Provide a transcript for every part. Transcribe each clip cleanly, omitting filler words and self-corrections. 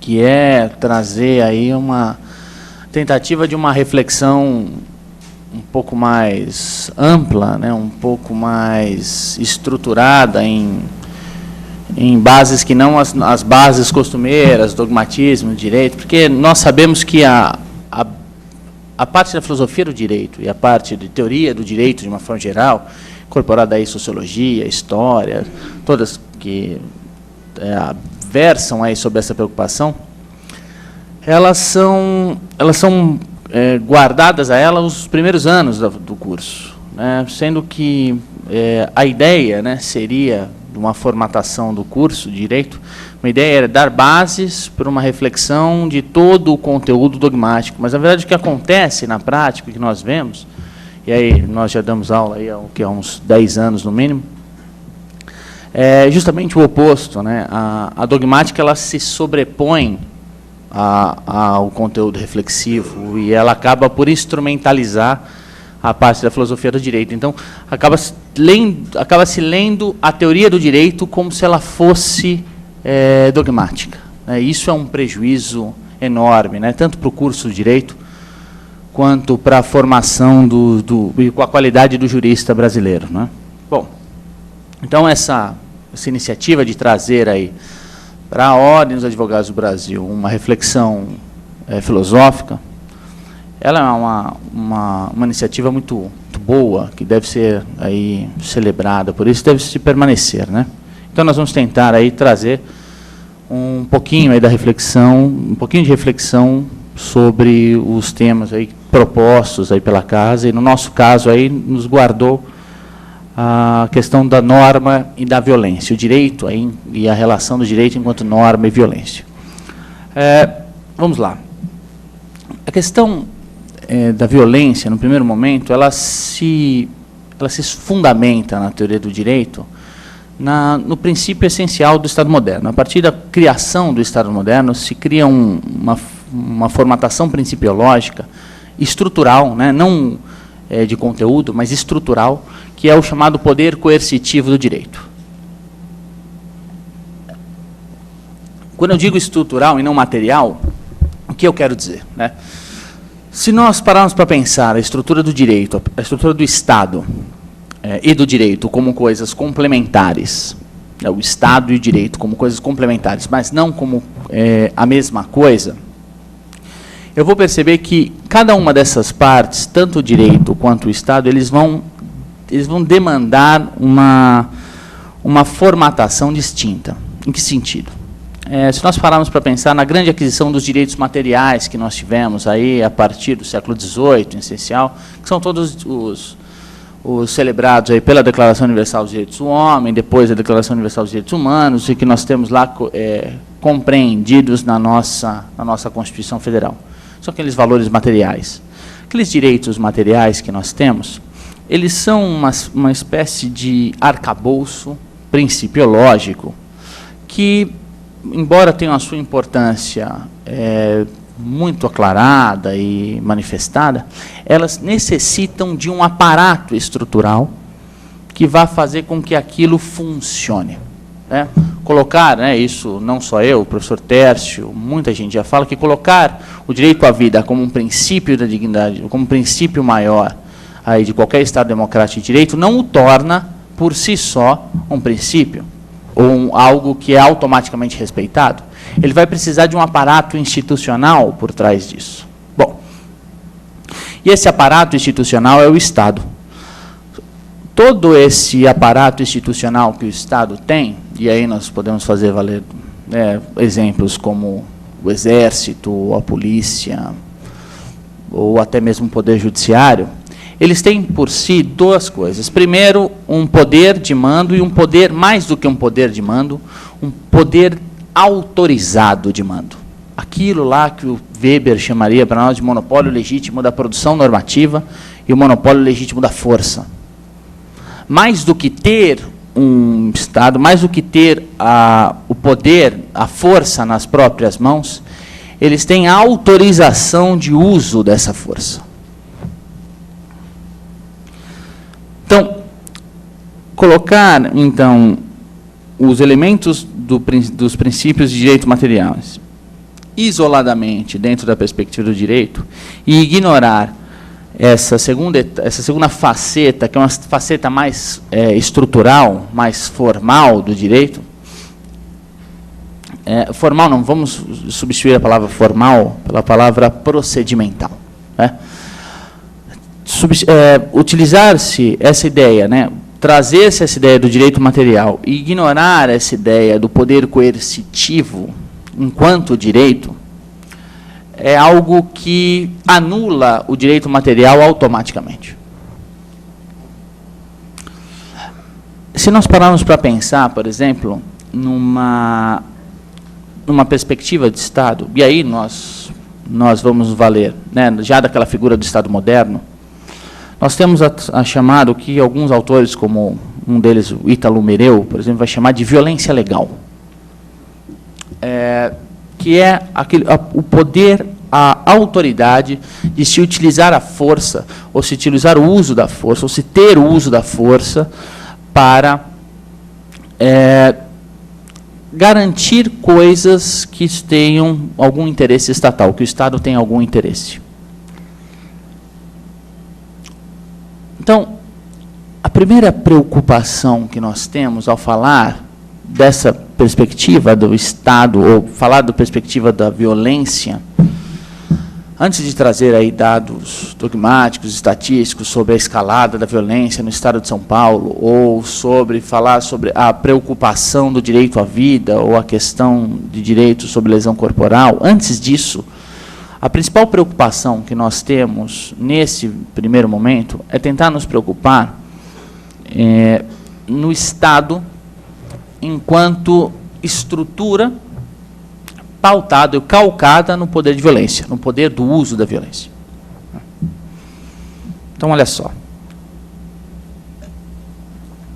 que é trazer aí uma tentativa de uma reflexão um pouco mais ampla, né, um pouco mais estruturada em bases que não as bases costumeiras, dogmatismo, direito, porque nós sabemos que a parte da filosofia do direito e a parte de teoria do direito, de uma forma geral, incorporada aí sociologia, história, todas que versam aí sobre essa preocupação, elas são guardadas a ela os primeiros anos do curso, né, sendo que a ideia, né, seria de uma formatação do curso de Direito, uma ideia era dar bases para uma reflexão de todo o conteúdo dogmático. Mas, na verdade, o que acontece na prática, o que nós vemos, e aí nós já damos aula aí há uns 10 anos, no mínimo, é justamente o oposto, né? A dogmática ela se sobrepõe ao conteúdo reflexivo e ela acaba por instrumentalizar a parte da filosofia do direito. Então, acaba se lendo a teoria do direito como se ela fosse dogmática. Isso é um prejuízo enorme, né, tanto para o curso de direito, quanto para a formação e com a qualidade do jurista brasileiro, né? Bom, então essa iniciativa de trazer aí para a Ordem dos Advogados do Brasil uma reflexão filosófica, ela é uma iniciativa muito boa, que deve ser aí celebrada, por isso deve se permanecer, né? Então nós vamos tentar aí trazer um pouquinho aí da reflexão, um pouquinho de reflexão sobre os temas aí propostos aí pela casa, e no nosso caso aí nos guardou a questão da norma e da violência, o direito aí, e a relação do direito enquanto norma e violência. Vamos lá. A questão da violência, no primeiro momento, ela se fundamenta na teoria do direito no princípio essencial do Estado moderno. A partir da criação do Estado moderno, se cria uma formatação principiológica estrutural, né, não de conteúdo, mas estrutural, que é o chamado poder coercitivo do direito. Quando eu digo estrutural e não material, o que eu quero dizer, né? Se nós pararmos para pensar a estrutura do direito, a estrutura do Estado e do direito como coisas complementares, o Estado e o direito como coisas complementares, mas não como a mesma coisa, eu vou perceber que cada uma dessas partes, tanto o direito quanto o Estado, eles vão demandar uma formatação distinta. Em que sentido? Se nós pararmos para pensar na grande aquisição dos direitos materiais que nós tivemos aí a partir do século XVIII, em essencial, que são todos os celebrados aí pela Declaração Universal dos Direitos do Homem, depois a Declaração Universal dos Direitos Humanos, e que nós temos lá compreendidos na nossa Constituição Federal. São aqueles valores materiais. Aqueles direitos materiais que nós temos, eles são uma espécie de arcabouço principiológico que, embora tenham a sua importância muito aclarada e manifestada, elas necessitam de um aparato estrutural que vá fazer com que aquilo funcione. Colocar, isso não só eu, o professor Tércio, muita gente já fala que colocar o direito à vida como um princípio da dignidade, como um princípio maior aí de qualquer Estado democrático de direito, não o torna, por si só, um princípio, ou algo que é automaticamente respeitado. Ele vai precisar de um aparato institucional por trás disso. Bom, e esse aparato institucional é o Estado. Todo esse aparato institucional que o Estado tem, e aí nós podemos fazer valer exemplos como o Exército, a Polícia, ou até mesmo o Poder Judiciário, eles têm por si duas coisas. Primeiro, um poder de mando, e um poder, mais do que um poder de mando, um poder autorizado de mando. Aquilo lá que o Weber chamaria para nós de monopólio legítimo da produção normativa e o monopólio legítimo da força. Mais do que ter um Estado, mais do que ter o poder, a força nas próprias mãos, eles têm a autorização de uso dessa força. Então, colocar, então, os elementos dos princípios de direito materiais isoladamente dentro da perspectiva do direito e ignorar essa segunda faceta, que é uma faceta mais estrutural, mais formal do direito. Formal não, vamos substituir a palavra formal pela palavra procedimental. Né? Utilizar-se essa ideia, né? Trazer-se essa ideia do direito material e ignorar essa ideia do poder coercitivo enquanto direito, é algo que anula o direito material automaticamente. Se nós pararmos para pensar, por exemplo, numa perspectiva de Estado, e aí nós vamos valer, né, já daquela figura do Estado moderno, nós temos a chamar o que alguns autores, como um deles, o Ítalo Mereu, por exemplo, vai chamar de violência legal. Que é o poder, a autoridade de se utilizar a força, ou se utilizar o uso da força, ou se ter o uso da força para garantir coisas que tenham algum interesse estatal, que o Estado tenha algum interesse. Então, a primeira preocupação que nós temos ao falar dessa perspectiva do Estado, ou falar da perspectiva da violência, antes de trazer aí dados dogmáticos, estatísticos sobre a escalada da violência no Estado de São Paulo, ou falar sobre a preocupação do direito à vida, ou a questão de direito sobre lesão corporal, antes disso, a principal preocupação que nós temos nesse primeiro momento é tentar nos preocupar no Estado enquanto estrutura pautada e calcada no poder de violência, no poder do uso da violência. Então, olha só.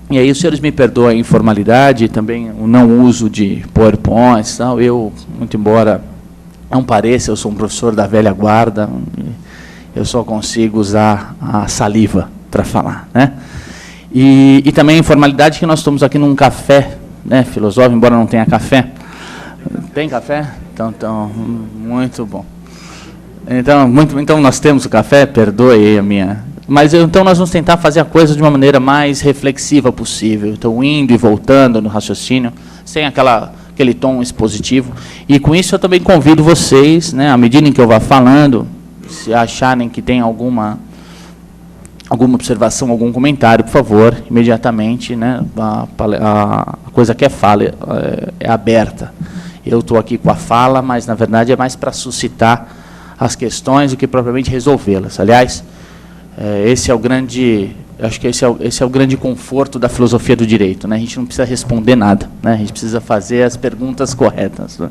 E aí os senhores me perdoem a informalidade e também o não uso de PowerPoints. Tal. Eu, muito embora não pareça, eu sou um professor da velha guarda, eu só consigo usar a saliva para falar. Né? E também a informalidade que nós estamos aqui num café, né, filosófico, embora não tenha café. Tem café? Então, muito bom. Então, nós temos o café, perdoe a minha... Mas, então, nós vamos tentar fazer a coisa de uma maneira mais reflexiva possível. Então, indo e voltando no raciocínio, sem aquele tom expositivo. E, com isso, eu também convido vocês, né, à medida em que eu vá falando, se acharem que tem alguma observação, algum comentário, por favor, imediatamente, né, a coisa que é fala é aberta. Eu estou aqui com a fala, mas, na verdade, é mais para suscitar as questões do que propriamente resolvê-las. Aliás, esse é o grande... Acho que esse é o grande conforto da filosofia do direito. Né? A gente não precisa responder nada. Né? A gente precisa fazer as perguntas corretas. Né?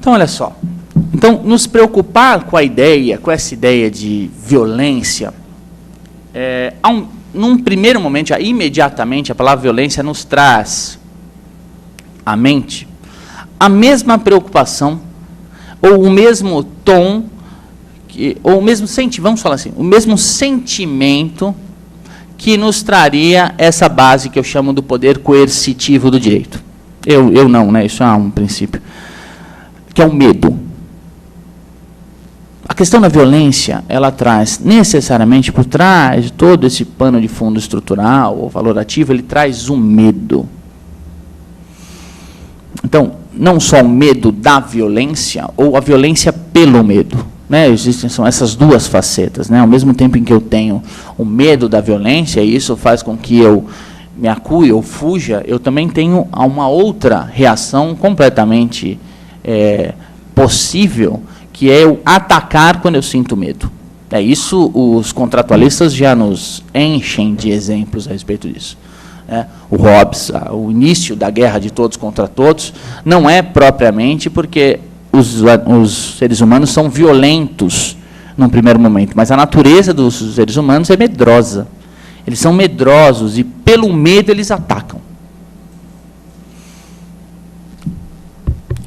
Então, olha só. Então, nos preocupar com essa ideia de violência, num primeiro momento, imediatamente, a palavra violência nos traz à mente a mesma preocupação, ou o mesmo tom, ou o mesmo sentimento, vamos falar assim, o mesmo sentimento que nos traria essa base que eu chamo do poder coercitivo do direito. Eu não, né? Isso é um princípio, que é o medo. A questão da violência, ela traz necessariamente, por trás de todo esse pano de fundo estrutural ou valorativo, ele traz o medo. Então, não só o medo da violência, ou a violência pelo medo. Né? São essas duas facetas. Né? Ao mesmo tempo em que eu tenho o medo da violência, e isso faz com que eu me acue ou fuja, eu também tenho uma outra reação completamente possível, que é eu atacar quando eu sinto medo. Isso os contratualistas já nos enchem de exemplos a respeito disso. O Hobbes, o início da guerra de todos contra todos, não é propriamente porque os seres humanos são violentos num primeiro momento, mas a natureza dos seres humanos é medrosa. Eles são medrosos e, pelo medo, eles atacam.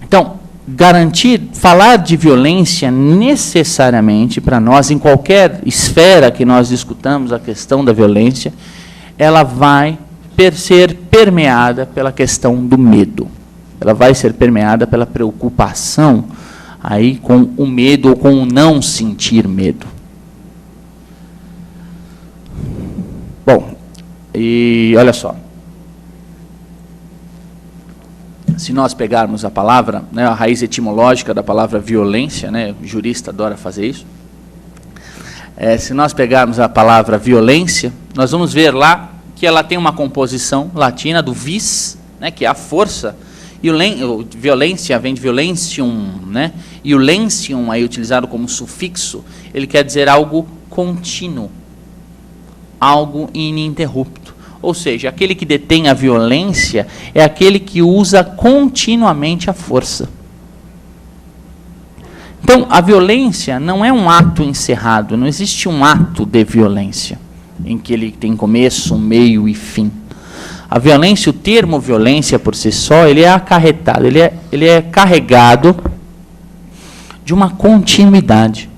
Então, falar de violência necessariamente para nós, em qualquer esfera que nós discutamos a questão da violência, ela vai ser permeada pela questão do medo. ela vai ser permeada pela preocupação aí com o medo ou com o não sentir medo. Bom, e olha só. Se nós pegarmos a palavra, né, a raiz etimológica da palavra violência, né, o jurista adora fazer isso. Se nós pegarmos a palavra violência, nós vamos ver lá que ela tem uma composição latina do vis, né, que é a força, e o violência vem de violentium, né, e o lentium, aí utilizado como sufixo, ele quer dizer algo contínuo, algo ininterrupto. Ou seja, aquele que detém a violência é aquele que usa continuamente a força. Então, a violência não é um ato encerrado, não existe um ato de violência, em que ele tem começo, meio e fim. A violência, o termo violência por si só, ele é acarretado, ele é carregado de uma continuidade.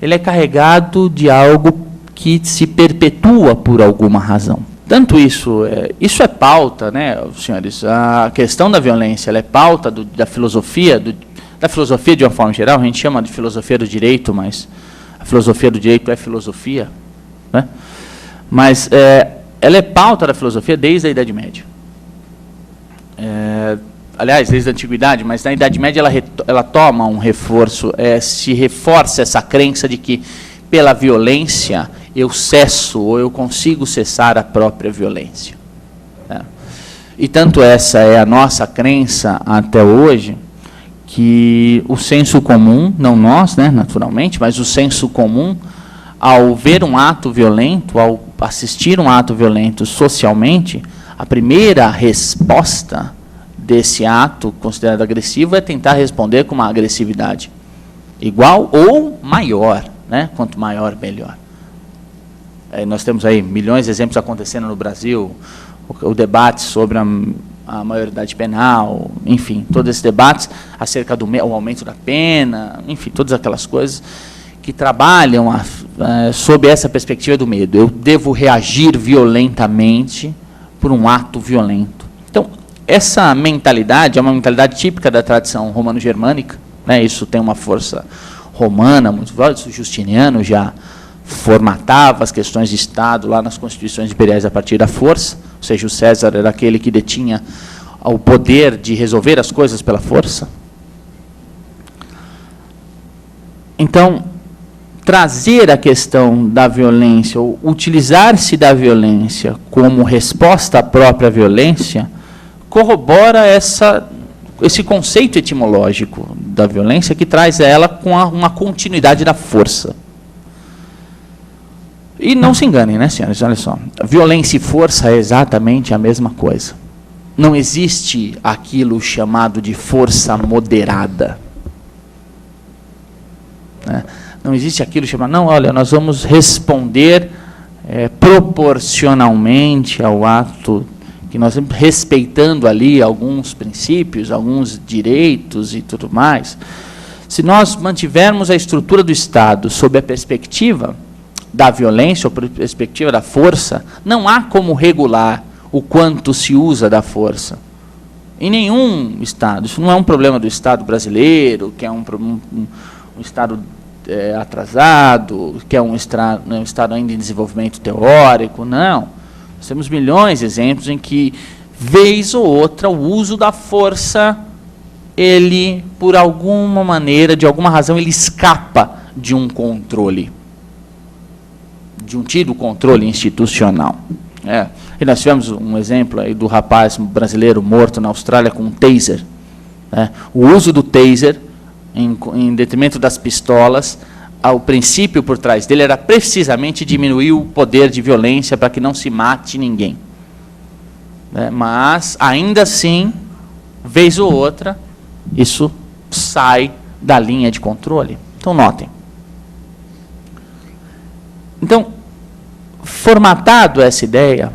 Ele é carregado de algo que se perpetua por alguma razão. Tanto isso é pauta, né, senhores, a questão da violência, ela é pauta da filosofia de uma forma geral, a gente chama de filosofia do direito, mas a filosofia do direito é filosofia, né? Mas ela é pauta da filosofia desde a Idade Média. Aliás, desde a Antiguidade, mas na Idade Média ela toma um reforço, se reforça essa crença de que pela violência eu cesso ou eu consigo cessar a própria violência. E tanto essa é a nossa crença até hoje, que o senso comum, não nós, né, naturalmente, mas o senso comum, ao ver um ato violento, ao assistir um ato violento socialmente, a primeira resposta desse ato considerado agressivo é tentar responder com uma agressividade igual ou maior, né? Quanto maior, melhor. Nós temos aí milhões de exemplos acontecendo no Brasil, o debate sobre a maioridade penal, enfim, todos esses debates acerca do aumento da pena, enfim, todas aquelas coisas que trabalham sob essa perspectiva do medo. Eu devo reagir violentamente por um ato violento. Então, essa mentalidade é uma mentalidade típica da tradição romano-germânica, né? Isso tem uma força romana muito forte. O Justiniano já formatava as questões de Estado lá nas constituições imperiais a partir da força, ou seja, o César era aquele que detinha o poder de resolver as coisas pela força. Então, trazer a questão da violência, ou utilizar-se da violência como resposta à própria violência, corrobora esse conceito etimológico da violência, que traz ela com uma continuidade da força. E não se enganem, né, senhores? Olha só. Violência e força é exatamente a mesma coisa. Não existe aquilo chamado de força moderada. Né? Não existe aquilo chamado, não, olha, nós vamos responder proporcionalmente ao ato, que nós estamos respeitando ali alguns princípios, alguns direitos e tudo mais. Se nós mantivermos a estrutura do Estado sob a perspectiva da violência, ou perspectiva da força, não há como regular o quanto se usa da força. Em nenhum Estado. Isso não é um problema do Estado brasileiro, que é um Estado atrasado, que é um Estado ainda em desenvolvimento teórico. Não. Nós temos milhões de exemplos em que, vez ou outra, o uso da força, ele, por alguma maneira, de alguma razão, ele escapa de um controle, de um tido controle institucional. E nós tivemos um exemplo aí do rapaz brasileiro morto na Austrália com um taser. O uso do taser, em detrimento das pistolas, o princípio por trás dele era precisamente diminuir o poder de violência para que não se mate ninguém. Mas, ainda assim, vez ou outra, isso sai da linha de controle. Então, notem. Então, formatado essa ideia,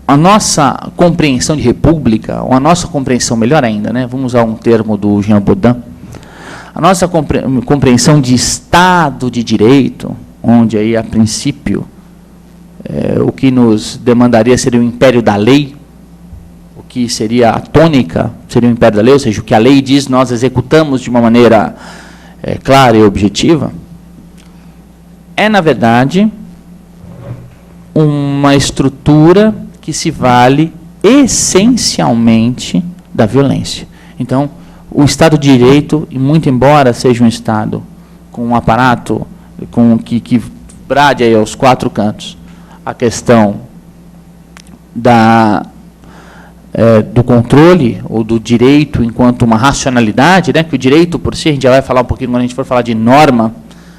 a nossa compreensão de república, ou a nossa compreensão, melhor ainda, né, vamos usar um termo do Jean Baudin, a nossa compreensão de Estado de Direito, onde aí, a princípio, o que nos demandaria seria o império da lei, o que seria a tônica, seria o império da lei, ou seja, o que a lei diz, nós executamos de uma maneira clara e objetiva, é, na verdade, uma estrutura que se vale essencialmente da violência. Então, o Estado de Direito, e muito embora seja um Estado com um aparato que brade aí aos quatro cantos a questão do controle ou do direito enquanto uma racionalidade, né, que o direito por si, a gente já vai falar um pouquinho, quando a gente for falar de norma,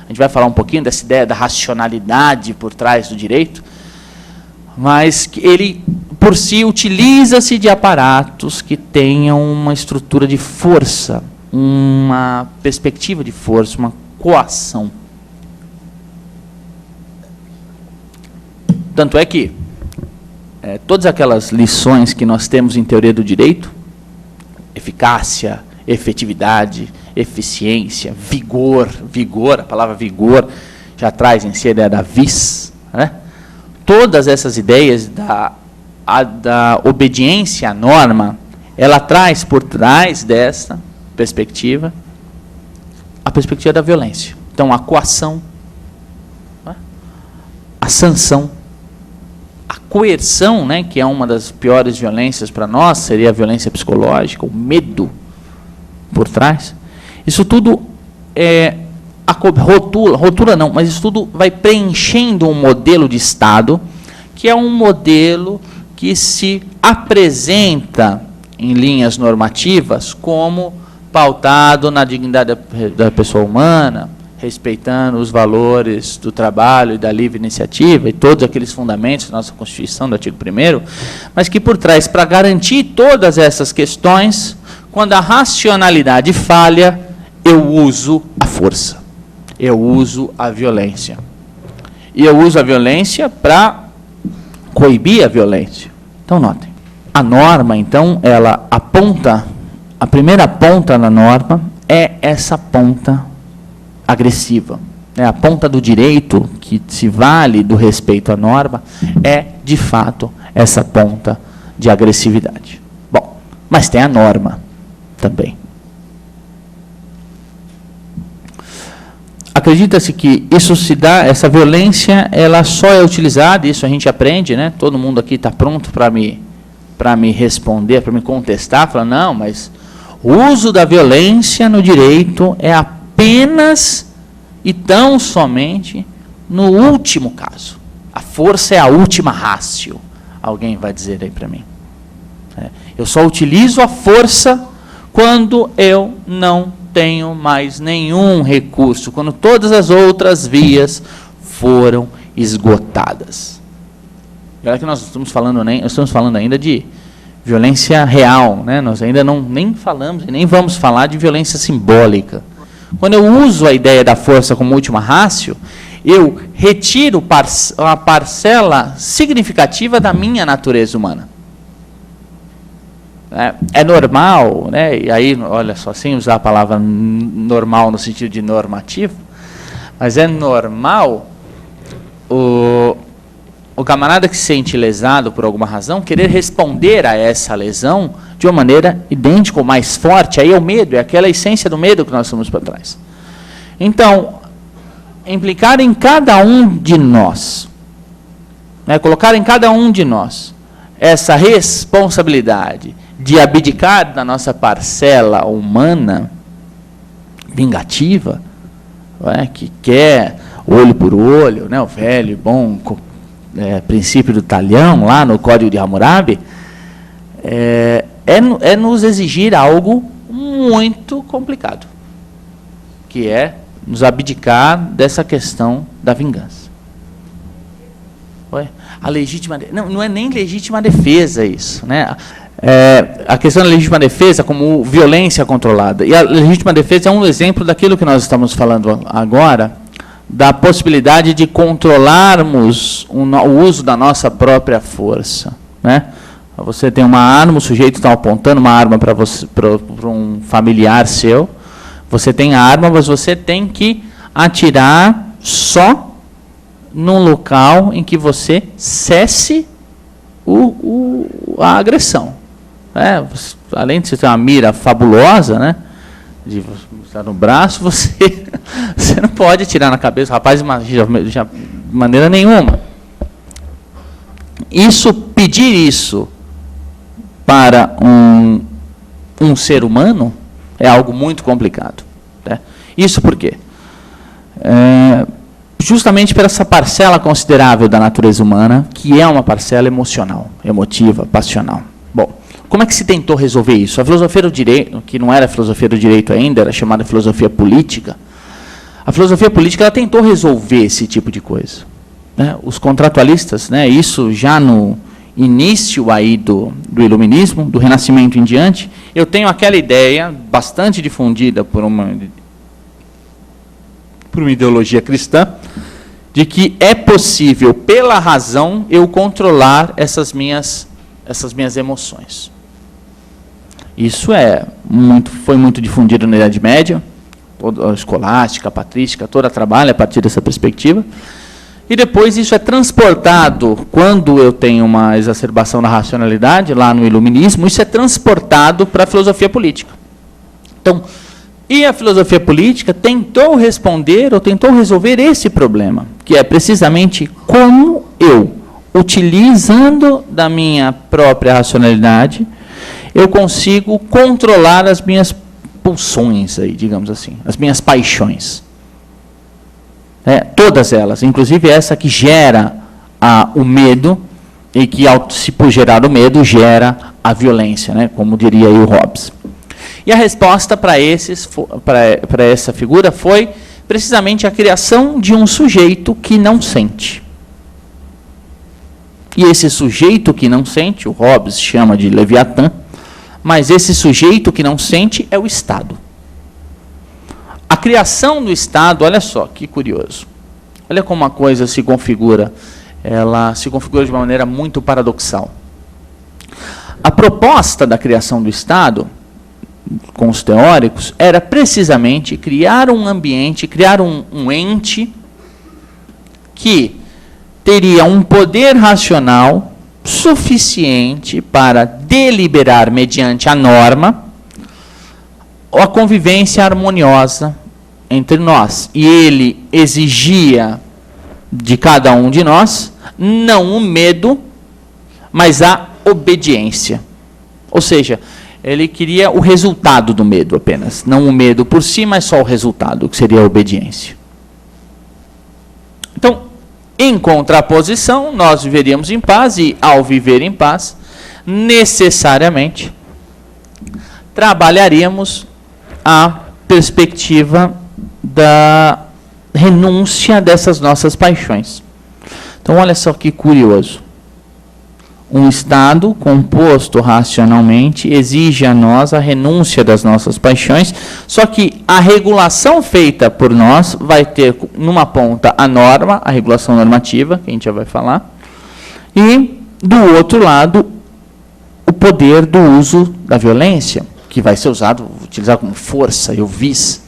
a gente vai falar um pouquinho dessa ideia da racionalidade por trás do direito, mas que ele, por si, utiliza-se de aparatos que tenham uma estrutura de força, uma perspectiva de força, uma coação. Tanto é que todas aquelas lições que nós temos em teoria do direito, eficácia, efetividade, eficiência, vigor, a palavra vigor já traz em si a ideia da vis, né? Todas essas ideias da obediência à norma, ela traz por trás dessa perspectiva a perspectiva da violência. Então, a coação, né? A sanção, a coerção, né, que é uma das piores violências para nós, seria a violência psicológica, o medo por trás. Isso tudo rotula não, mas isso tudo vai preenchendo um modelo de Estado, que é um modelo que se apresenta em linhas normativas como pautado na dignidade da pessoa humana, respeitando os valores do trabalho e da livre iniciativa e todos aqueles fundamentos da nossa Constituição, do artigo 1º, mas que por trás, para garantir todas essas questões, quando a racionalidade falha, eu uso a força, eu uso a violência. E eu uso a violência para coibir a violência. Então, notem, a norma, então, ela aponta, a primeira ponta na norma é essa ponta agressiva. A ponta do direito, que se vale do respeito à norma, é, de fato, essa ponta de agressividade. Bom, mas tem a norma também. Acredita-se que isso se dá, essa violência, ela só é utilizada, isso a gente aprende, né? Todo mundo aqui está pronto para me responder, para me contestar, falando, não, mas o uso da violência no direito é apenas e tão somente no último caso. A força é a última ratio, alguém vai dizer aí para mim. Eu só utilizo a força quando eu não tenho mais nenhum recurso, quando todas as outras vias foram esgotadas. E olha que nós estamos falando ainda de violência real, né? Nós ainda nem falamos e nem vamos falar de violência simbólica. Quando eu uso a ideia da força como última ratio, eu retiro uma parcela significativa da minha natureza humana. É normal, né? E aí, olha só, sem usar a palavra normal no sentido de normativo, mas é normal o camarada que se sente lesado por alguma razão querer responder a essa lesão de uma maneira idêntica ou mais forte. Aí é o medo, é aquela essência do medo que nós estamos para trás. Então, implicar em cada um de nós, né, colocar em cada um de nós essa responsabilidade de abdicar da nossa parcela humana, vingativa, que quer olho por olho, né, o velho e bom princípio do talhão, lá no Código de Hammurabi, é nos exigir algo muito complicado, que é nos abdicar dessa questão da vingança. A legítima, não é nem legítima defesa isso, né? A questão da legítima defesa como violência controlada. E a legítima defesa é um exemplo daquilo que nós estamos falando agora, da possibilidade de controlarmos o uso da nossa própria força, né? Você tem uma arma, o sujeito está apontando uma arma para um familiar seu, você tem a arma, mas você tem que atirar só num local em que você cesse a agressão. além de você ter uma mira fabulosa, né, de estar no braço, você não pode atirar na cabeça, rapaz, de maneira nenhuma. Pedir isso para um ser humano é algo muito complicado. Né? Isso por quê? Justamente por essa parcela considerável da natureza humana, que é uma parcela emocional, emotiva, passional. Bom, como é que se tentou resolver isso? A filosofia do direito, que não era filosofia do direito ainda, era chamada filosofia política, a filosofia política ela tentou resolver esse tipo de coisa. Né? Os contratualistas, né, isso já no início aí do iluminismo, do Renascimento em diante, eu tenho aquela ideia, bastante difundida por uma ideologia cristã, de que é possível, pela razão, eu controlar essas minhas emoções. Isso foi muito difundido na Idade Média, toda a escolástica, a patrística, toda trabalha a partir dessa perspectiva, e depois isso é transportado, quando eu tenho uma exacerbação da racionalidade, lá no iluminismo, isso é transportado para a filosofia política. Então, e a filosofia política tentou responder, ou tentou resolver esse problema, que é precisamente como eu, utilizando da minha própria racionalidade, eu consigo controlar as minhas pulsões, aí, digamos assim, as minhas paixões. Todas elas, inclusive essa que gera o medo, e que, por gerar o medo, gera a violência, né, como diria aí o Hobbes. E a resposta para essa figura foi precisamente a criação de um sujeito que não sente. E esse sujeito que não sente, o Hobbes chama de Leviatã, mas esse sujeito que não sente é o Estado. A criação do Estado, olha só, que curioso. Olha como a coisa se configura. Ela se configura de uma maneira muito paradoxal. A proposta da criação do Estado, com os teóricos, era precisamente criar um ambiente, criar um ente que teria um poder racional suficiente para deliberar, mediante a norma, a convivência harmoniosa entre nós. E ele exigia de cada um de nós, não o medo, mas a obediência. Ou seja, ele queria o resultado do medo apenas. Não o medo por si, mas só o resultado, que seria a obediência. Então, em contraposição, nós viveríamos em paz, e ao viver em paz, necessariamente, trabalharíamos a perspectiva da renúncia dessas nossas paixões. Então, olha só que curioso. Um Estado composto racionalmente exige a nós a renúncia das nossas paixões, só que a regulação feita por nós vai ter, numa ponta, a norma, a regulação normativa, que a gente já vai falar, e, do outro lado, o poder do uso da violência, que vai ser utilizado como força, eu vis.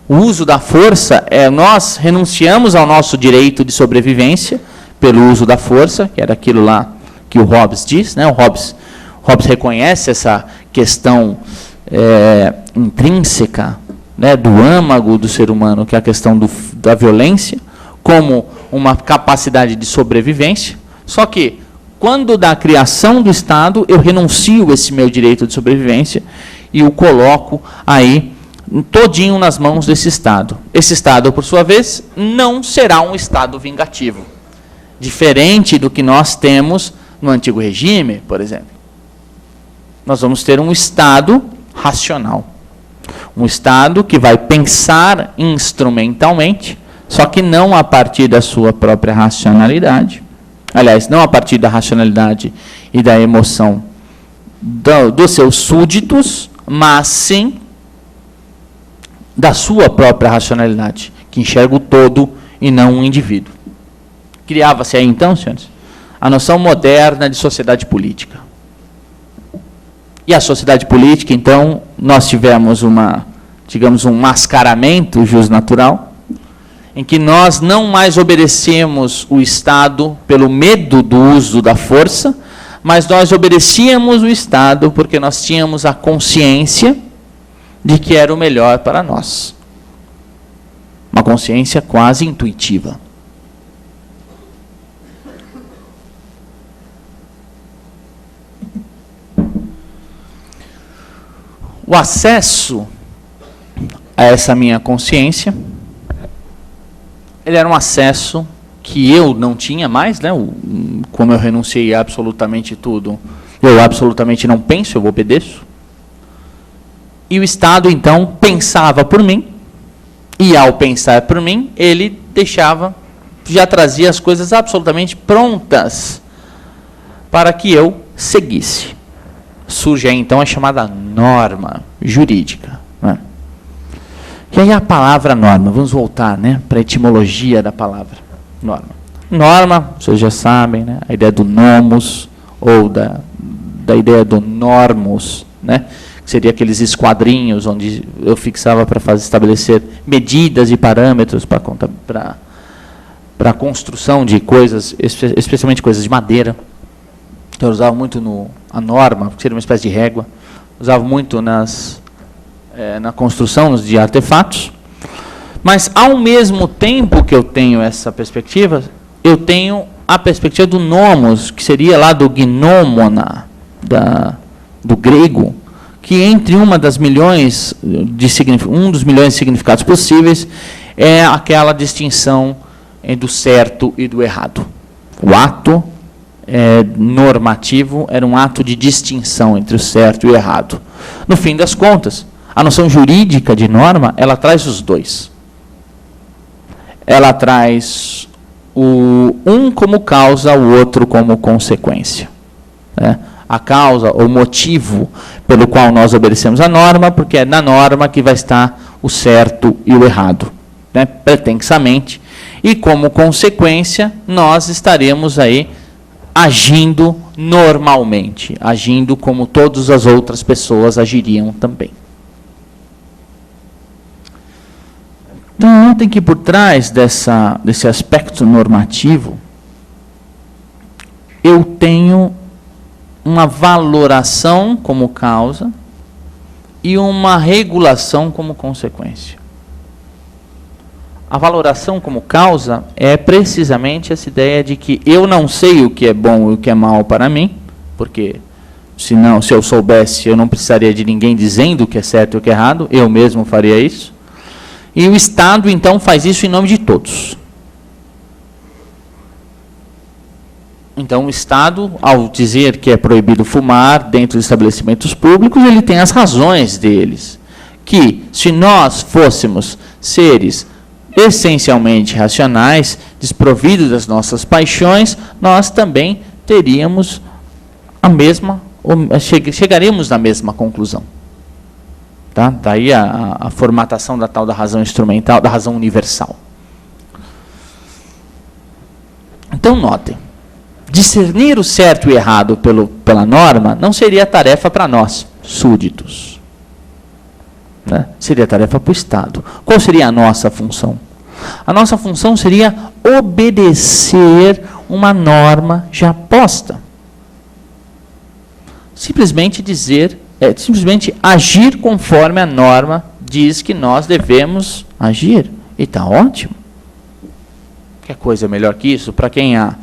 O uso da força nós renunciamos ao nosso direito de sobrevivência pelo uso da força, que era aquilo lá que o Hobbes diz, né? O Hobbes reconhece essa questão intrínseca, né, do âmago do ser humano, que é a questão da violência, como uma capacidade de sobrevivência. Só que, quando da criação do Estado, eu renuncio esse meu direito de sobrevivência e o coloco aí todinho nas mãos desse Estado. Esse Estado, por sua vez, não será um Estado vingativo, diferente do que nós temos no antigo regime, por exemplo. Nós vamos ter um Estado racional. Um Estado que vai pensar instrumentalmente, só que não a partir da sua própria racionalidade. Aliás, não a partir da racionalidade e da emoção dos seus súditos, mas sim da sua própria racionalidade, que enxerga o todo e não um indivíduo. Criava-se aí, então, senhores, a noção moderna de sociedade política. E a sociedade política, então, nós tivemos digamos, um mascaramento jusnatural, em que nós não mais obedecemos o Estado pelo medo do uso da força, mas nós obedecíamos o Estado porque nós tínhamos a consciência de que era o melhor para nós. Uma consciência quase intuitiva. O acesso a essa minha consciência, ele era um acesso que eu não tinha mais, né? Como eu renunciei a absolutamente tudo, eu absolutamente não penso, eu obedeço. E o Estado, então, pensava por mim, e ao pensar por mim, ele deixava, já trazia as coisas absolutamente prontas para que eu seguisse. Surge aí, então, a chamada norma jurídica, né? E aí a palavra norma, vamos voltar, né, para a etimologia da palavra norma. Norma, vocês já sabem, né, a ideia do nomos, ou da ideia do normos, né, que seria aqueles esquadrinhos onde eu fixava para estabelecer medidas e parâmetros para a construção de coisas, especialmente coisas de madeira. Então, eu usava muito a norma, que seria uma espécie de régua, usava muito na construção de artefatos, mas, ao mesmo tempo que eu tenho essa perspectiva, eu tenho a perspectiva do nomos, que seria lá do gnomona, do grego, que entre um dos milhões de significados possíveis é aquela distinção do certo e do errado. O ato normativo era um ato de distinção entre o certo e o errado. No fim das contas, a noção jurídica de norma, ela traz os dois. Ela traz um como causa, o outro como consequência. Né? A causa, o motivo pelo qual nós obedecemos a norma, porque é na norma que vai estar o certo e o errado, né? Pretensamente. E como consequência, nós estaremos aí agindo normalmente, agindo como todas as outras pessoas agiriam também. Então, notem que por trás desse aspecto normativo, eu tenho uma valoração como causa e uma regulação como consequência. A valoração como causa é precisamente essa ideia de que eu não sei o que é bom e o que é mal para mim, porque se eu soubesse, eu não precisaria de ninguém dizendo o que é certo e o que é errado, eu mesmo faria isso. E o Estado, então, faz isso em nome de todos. Então, o Estado, ao dizer que é proibido fumar dentro de estabelecimentos públicos, ele tem as razões deles. Que, se nós fôssemos seres essencialmente racionais, desprovidos das nossas paixões, nós também teríamos chegaríamos na mesma conclusão. Tá? Daí a formatação da tal da razão instrumental, da razão universal. Então, notem, discernir o certo e o errado pela norma não seria tarefa para nós, súditos. Né? Seria tarefa para o Estado. Qual seria a nossa função? A nossa função seria obedecer uma norma já posta. Simplesmente simplesmente agir conforme a norma diz que nós devemos agir. E está ótimo. Que coisa melhor que isso? Para quem há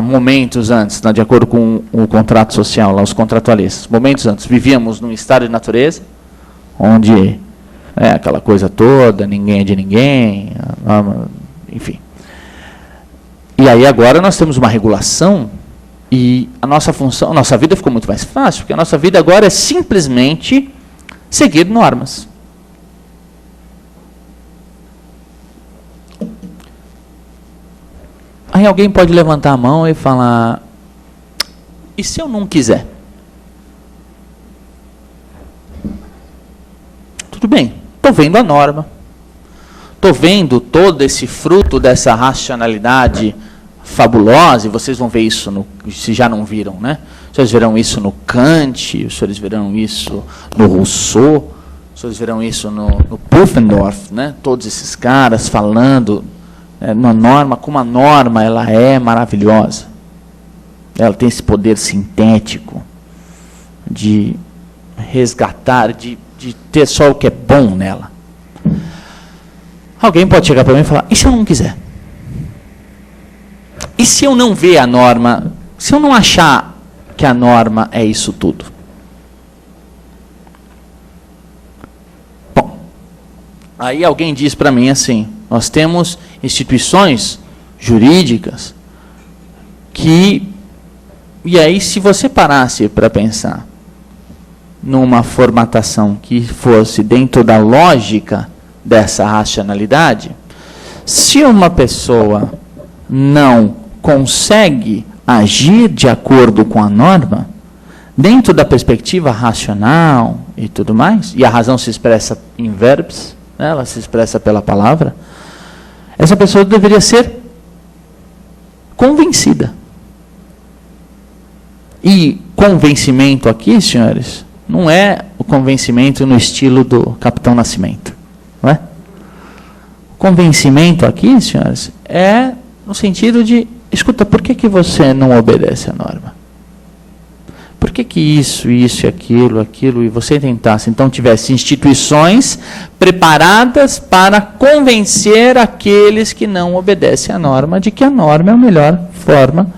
momentos antes, né, de acordo com o contrato social, lá, os contratualistas, momentos antes, vivíamos num estado de natureza, onde aquela coisa toda, ninguém é de ninguém, enfim. E aí agora nós temos uma regulação e a nossa função, a nossa vida ficou muito mais fácil, porque a nossa vida agora é simplesmente seguir normas. Aí alguém pode levantar a mão e falar, e se eu não quiser? Tudo bem, estou vendo a norma. Estou vendo todo esse fruto dessa racionalidade fabulosa, e vocês vão ver isso, se já não viram, né? Vocês verão isso no Kant, os senhores verão isso no Rousseau, os senhores verão isso no Pufendorf, né? Todos esses caras falando uma norma, como a norma ela é maravilhosa. ela tem esse poder sintético de resgatar, de ter só o que é bom nela. Alguém pode chegar para mim e falar, e se eu não quiser? E se eu não ver a norma, se eu não achar que a norma é isso tudo? Bom, aí alguém diz para mim assim, nós temos instituições jurídicas que, e aí se você parasse para pensar numa formatação que fosse dentro da lógica dessa racionalidade, se uma pessoa não consegue agir de acordo com a norma, dentro da perspectiva racional e tudo mais, e a razão se expressa em verbos, né, ela se expressa pela palavra, essa pessoa deveria ser convencida. E convencimento aqui, senhores, não é o convencimento no estilo do Capitão Nascimento. Não é? O convencimento aqui, senhores, é no sentido de, escuta, por que você não obedece à norma? Por que isso e aquilo, e você tentasse, então, tivesse instituições preparadas para convencer aqueles que não obedecem à norma de que a norma é a melhor forma,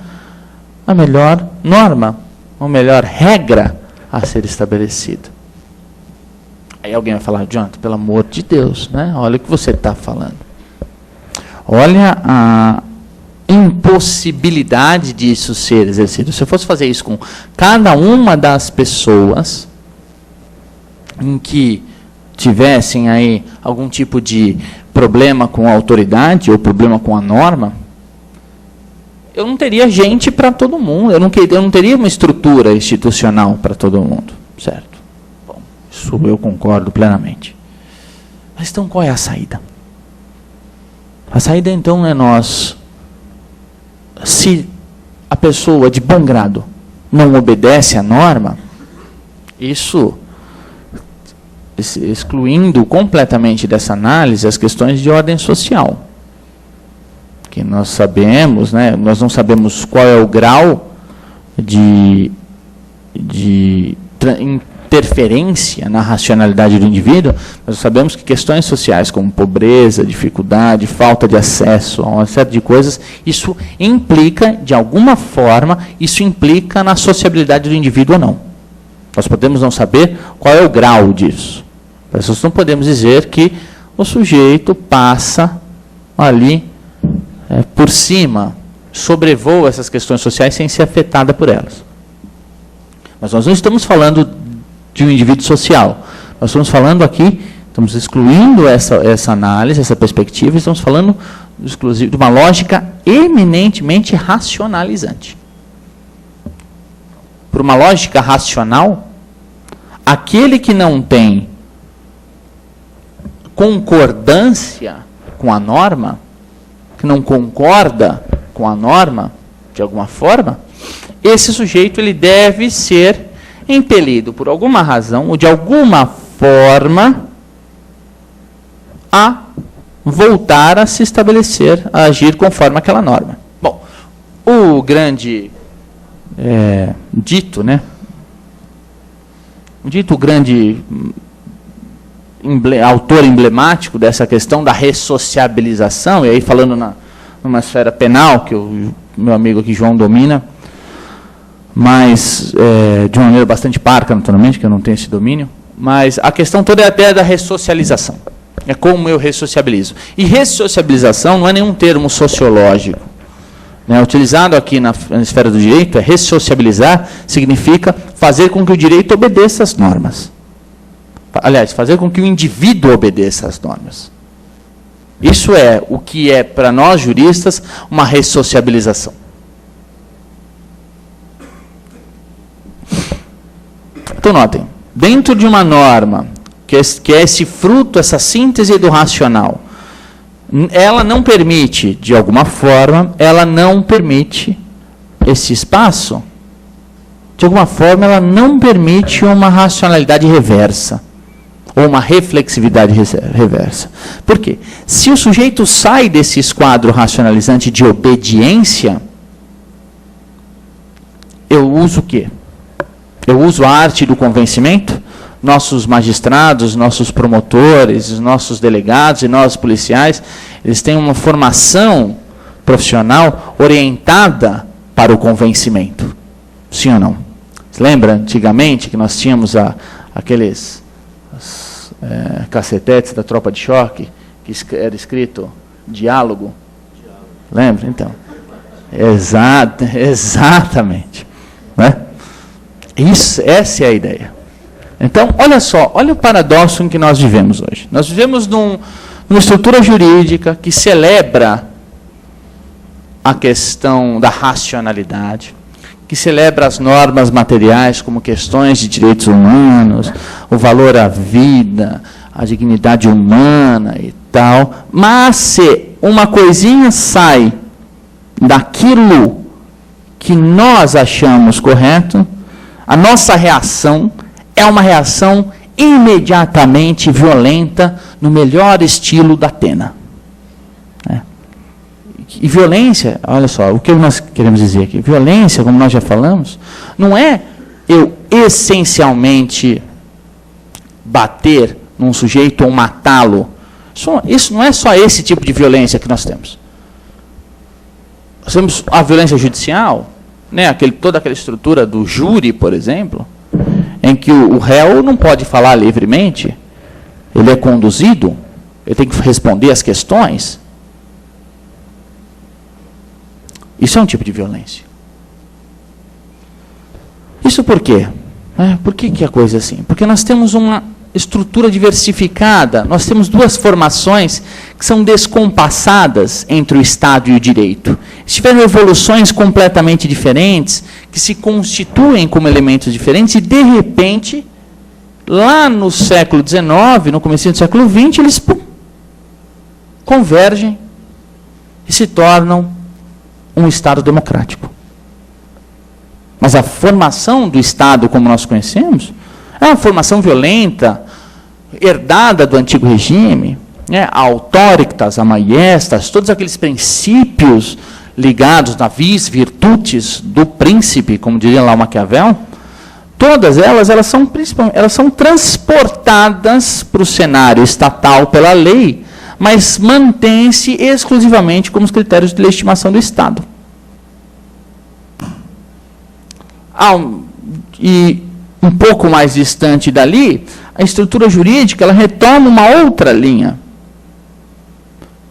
a melhor norma, a melhor regra a ser estabelecida. Aí alguém vai falar, Jonathan, pelo amor de Deus, né? Olha o que você está falando. Olha a impossibilidade disso ser exercido. Se eu fosse fazer isso com cada uma das pessoas em que tivessem aí algum tipo de problema com a autoridade ou problema com a norma, eu não teria gente para todo mundo, eu não teria uma estrutura institucional para todo mundo, certo? Bom, isso eu concordo plenamente. Mas então qual é a saída? A saída então é nós, se a pessoa de bom grado não obedece à norma, isso excluindo completamente dessa análise as questões de ordem social. Que nós sabemos, né, nós não sabemos qual é o grau de interferência na racionalidade do indivíduo, mas sabemos que questões sociais como pobreza, dificuldade, falta de acesso a uma série de coisas, isso implica, de alguma forma, isso implica na sociabilidade do indivíduo ou não. Nós podemos não saber qual é o grau disso. Mas nós não podemos dizer que o sujeito passa ali por cima, sobrevoa essas questões sociais sem ser afetada por elas. Mas nós não estamos falando de um indivíduo social. Nós estamos falando aqui, estamos excluindo essa análise, essa perspectiva, estamos falando de uma lógica eminentemente racionalizante. Por uma lógica racional, aquele que não tem concordância com a norma, que não concorda com a norma, de alguma forma, esse sujeito ele deve ser impelido por alguma razão ou de alguma forma a voltar a se estabelecer, a agir conforme aquela norma. Bom, o grande o grande autor emblemático dessa questão da ressociabilização, e aí falando numa esfera penal, que o meu amigo aqui, João, domina, mas de uma maneira bastante parca, naturalmente, que eu não tenho esse domínio, mas a questão toda é até da ressocialização. É como eu ressociabilizo. E ressociabilização não é nenhum termo sociológico. Né? Utilizado aqui na esfera do direito, ressociabilizar significa fazer com que o direito obedeça às normas. Aliás, fazer com que o indivíduo obedeça às normas. Isso é o que é, para nós juristas, uma ressociabilização. Então, notem, dentro de uma norma, que é esse fruto, essa síntese do racional, ela não permite, de alguma forma, ela não permite esse espaço, de alguma forma, ela não permite uma racionalidade reversa, ou uma reflexividade reversa. Por quê? Se o sujeito sai desse esquadro racionalizante de obediência, eu uso o quê? Eu uso a arte do convencimento? Nossos magistrados, nossos promotores, nossos delegados e nós policiais, eles têm uma formação profissional orientada para o convencimento. Sim ou não? Você lembra antigamente que nós tínhamos aqueles cacetetes da tropa de choque, que era escrito diálogo? Lembra? Então. Exatamente. Né? Essa é a ideia. Então, olha só, olha o paradoxo em que nós vivemos hoje. Nós vivemos numa estrutura jurídica que celebra a questão da racionalidade, que celebra as normas materiais como questões de direitos humanos, o valor à vida, a dignidade humana e tal. Mas se uma coisinha sai daquilo que nós achamos correto, a nossa reação é uma reação imediatamente violenta, no melhor estilo da Atena. E violência, olha só, o que nós queremos dizer aqui? Violência, como nós já falamos, não é eu essencialmente bater num sujeito ou matá-lo. Isso não é só esse tipo de violência que nós temos. Nós temos a violência judicial, né, toda aquela estrutura do júri, por exemplo, em que o réu não pode falar livremente, ele é conduzido, ele tem que responder as questões. Isso é um tipo de violência. Isso por quê? Por que a coisa é assim? Porque nós temos uma estrutura diversificada, nós temos duas formações que são descompassadas entre o Estado e o direito. Tiveram evoluções completamente diferentes, que se constituem como elementos diferentes, e, de repente, lá no século XIX, no começo do século XX, eles convergem e se tornam um Estado democrático. Mas a formação do Estado, como nós conhecemos, é uma formação violenta, herdada do antigo regime, né? A auctoritas, a maiestas, todos aqueles princípios ligados na vis virtutis do príncipe, como diria lá o Maquiavel, todas elas são transportadas para o cenário estatal pela lei, mas mantém-se exclusivamente como os critérios de legitimação do Estado. E um pouco mais distante dali, a estrutura jurídica ela retoma uma outra linha.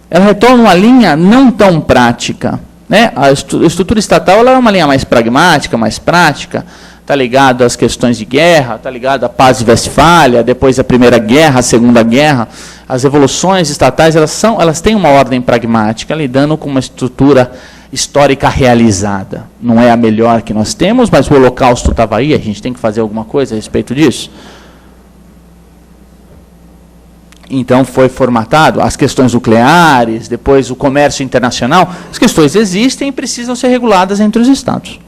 Ela retoma uma linha não tão prática. Né? A estrutura estatal ela é uma linha mais pragmática, mais prática, está ligado às questões de guerra, está ligado à paz de Westfália, depois da Primeira Guerra, a Segunda Guerra. As evoluções estatais elas têm uma ordem pragmática, lidando com uma estrutura histórica realizada. Não é a melhor que nós temos, mas o Holocausto estava aí, a gente tem que fazer alguma coisa a respeito disso. Então foi formatado as questões nucleares, depois o comércio internacional. As questões existem e precisam ser reguladas entre os Estados.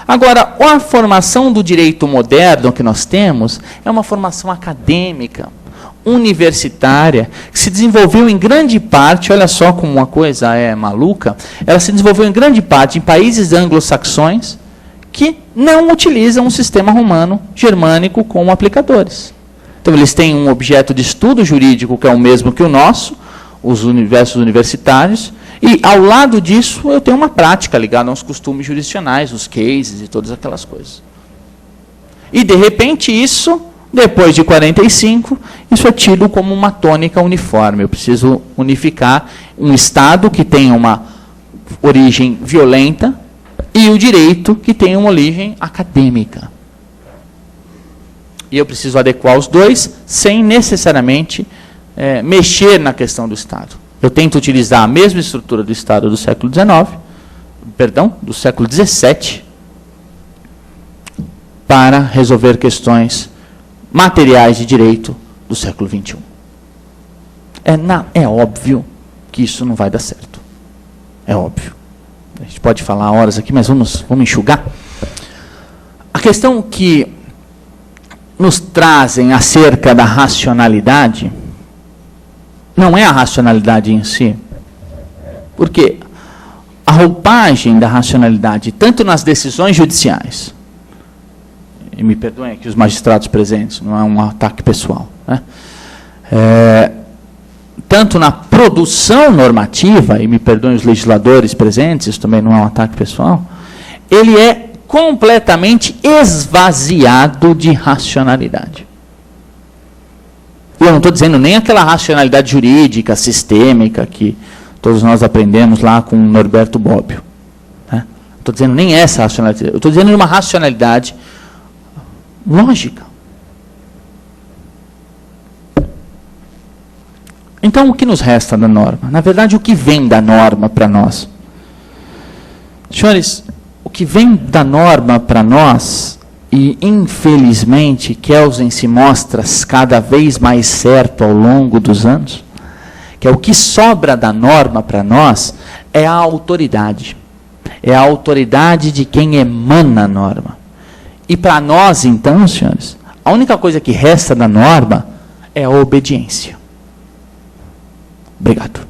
Agora, a formação do direito moderno que nós temos é uma formação acadêmica, universitária, que se desenvolveu em grande parte, olha só como uma coisa é maluca, ela se desenvolveu em grande parte em países anglo-saxões que não utilizam um sistema romano germânico como aplicadores. Então, eles têm um objeto de estudo jurídico que é o mesmo que o nosso, os universos universitários, e, ao lado disso, eu tenho uma prática ligada aos costumes jurisdicionais, os cases e todas aquelas coisas. E, de repente, isso, depois de 45, isso é tido como uma tônica uniforme. Eu preciso unificar um Estado que tem uma origem violenta e o direito que tem uma origem acadêmica. E eu preciso adequar os dois sem necessariamente mexer na questão do Estado. Eu tento utilizar a mesma estrutura do Estado do século do século XVII, para resolver questões materiais de direito do século XXI. É óbvio que isso não vai dar certo. É óbvio. A gente pode falar horas aqui, mas vamos enxugar. A questão que nos trazem acerca da racionalidade não é a racionalidade em si. Porque a roupagem da racionalidade, tanto nas decisões judiciais, e me perdoem aqui os magistrados presentes, não é um ataque pessoal, né? Tanto na produção normativa, e me perdoem os legisladores presentes, isso também não é um ataque pessoal, ele é completamente esvaziado de racionalidade. E eu não estou dizendo nem aquela racionalidade jurídica, sistêmica, que todos nós aprendemos lá com o Norberto Bobbio. Né? Não estou dizendo nem essa racionalidade, eu estou dizendo uma racionalidade lógica. Então, o que nos resta da norma? Na verdade, o que vem da norma para nós? Senhores, o que vem da norma para nós, e infelizmente Kelsen se mostra cada vez mais certo ao longo dos anos, que é o que sobra da norma para nós, é a autoridade. É a autoridade de quem emana a norma. E para nós, então, senhores, a única coisa que resta da norma é a obediência. Obrigado.